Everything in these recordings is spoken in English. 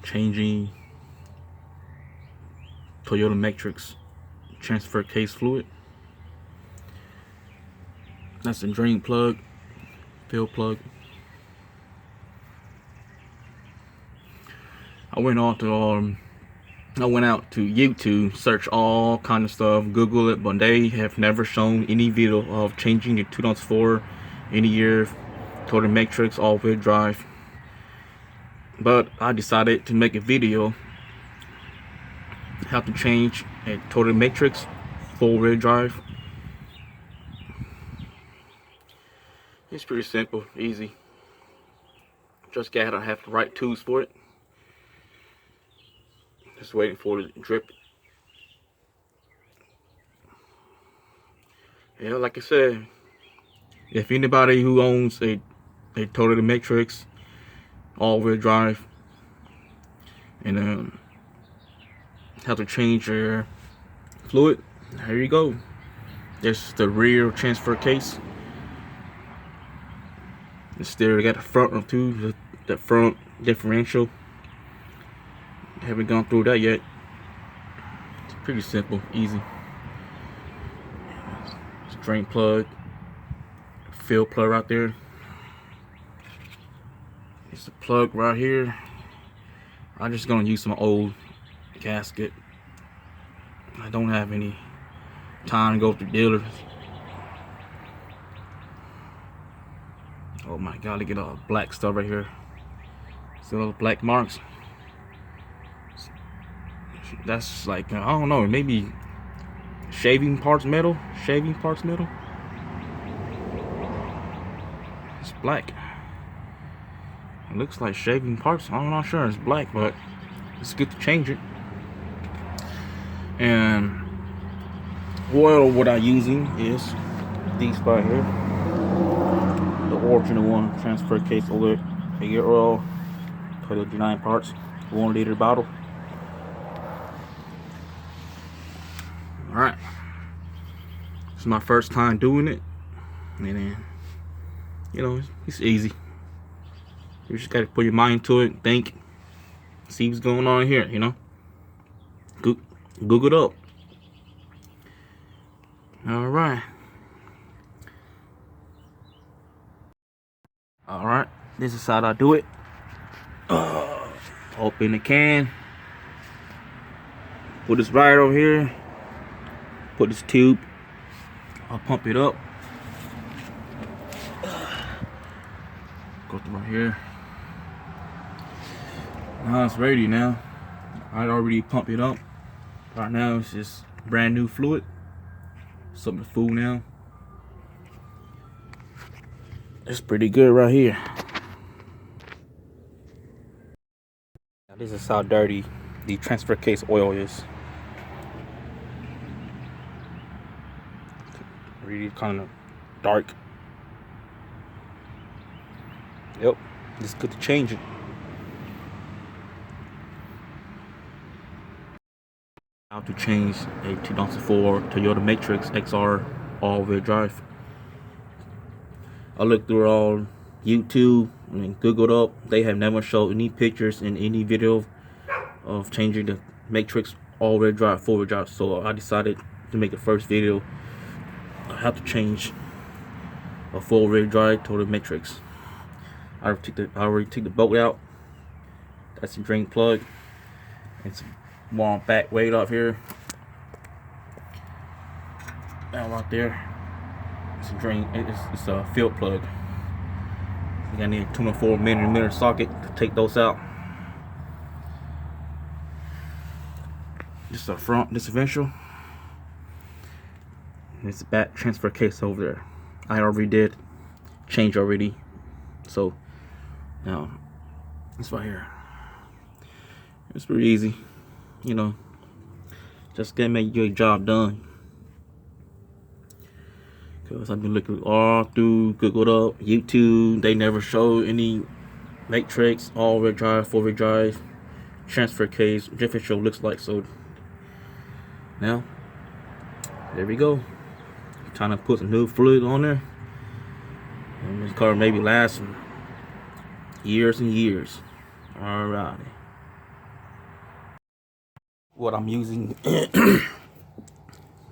changing Toyota Matrix transfer case fluid. That's the drain plug, fill plug. I went out to YouTube, search all kind of stuff, Google it, but they have never shown any video of changing your 2004 any year Toyota Matrix all-wheel drive. But I decided to make a video how to change a Toyota Matrix four-wheel drive. It's pretty simple, easy. Just gotta have the right tools for it. Just waiting for it to drip. Yeah, like I said, if anybody who owns a Toyota Matrix all-wheel drive and have to change your fluid, here you go. There's the rear transfer case. Still got the front one too, the front differential. Haven't gone through that yet. It's pretty simple, easy. It's drain plug, fill plug right there. It's the plug right here. I'm just gonna use some old gasket. I don't have any time to go to dealers. Oh my god, look at all the black stuff right here. See those black marks? That's like, I don't know, maybe shaving parts metal. It's black. It looks like shaving parts. I'm not sure it's black, but it's good to change it. And oil, what I'm using is these right here. The original one, transfer case oil, bigger oil, 29 parts, 1 liter bottle. Alright, it's my first time doing it, and then, you know, it's easy. You just gotta put your mind to it, think, see what's going on here, you know. Google it up. Alright. Alright, this is how I do it. Open the can. Put this right over here. Put this tube. I'll pump it up. Go through right here. Now it's ready now. I already pumped it up. Right now it's just brand new fluid. Something full now. It's pretty good right here. Now this is how dirty the transfer case oil is. Really kind of dark. Yep, it's good to change it. How to change a 2004 Toyota Matrix XR all-wheel drive. I looked through all YouTube and Googled up. They have never showed any pictures in any video of changing the Matrix all-wheel drive, four-wheel drive. So I decided to make the first video on how to change a four-wheel drive Toyota Matrix. I already took the bolt out. That's the drain plug. It's one back weight up here. Now right there. It's a drain. It's a fill plug. You gotta need a 24mm socket to take those out. This is the front differential. And it's the back transfer case over there. I already did change already. So now it's right here. It's pretty easy, you know. Just gotta make your job done. Cause I've been looking all through Google up, YouTube. They never show any Matrix all-wheel drive, four-wheel drive, transfer case, differential looks like. So now there we go. Trying to put some new fluid on there, and this car maybe lasts years and years. Alrighty. what I'm using. The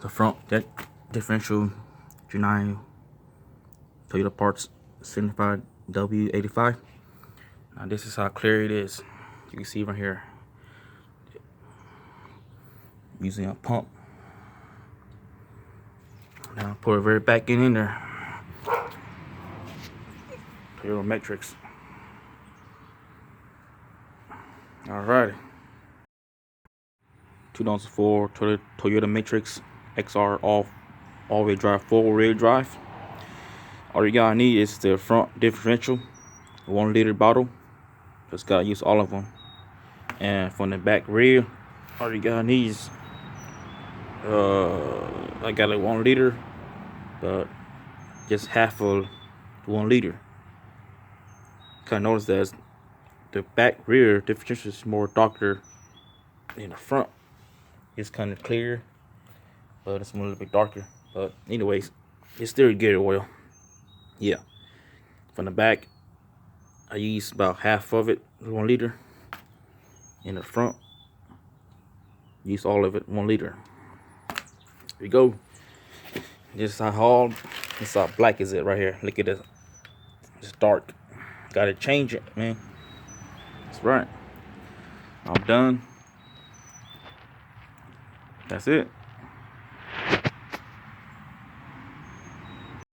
front differential G9 Toyota parts 75 W85. Now this is how clear it is. You can see right here. Using a pump. Now put it right back in there. Toyota Matrix. Alrighty. 2004 Toyota Matrix XR all-wheel drive, four-wheel drive. All you gotta need is the front differential, 1 liter bottle. Just gotta use all of them. And from the back rear, all you gotta need is I got like 1 liter, but just half of 1 liter. Kind of notice that the back rear differential is more darker than the front. It's kind of clear, but it's a little bit darker. But anyways, it's still good oil. Yeah. From the back, I use about half of it, 1 liter. In the front, use all of it, 1 liter. Here you go. This is how black is it right here. Look at this. It's dark. Gotta change it, man. That's right. I'm done. That's it.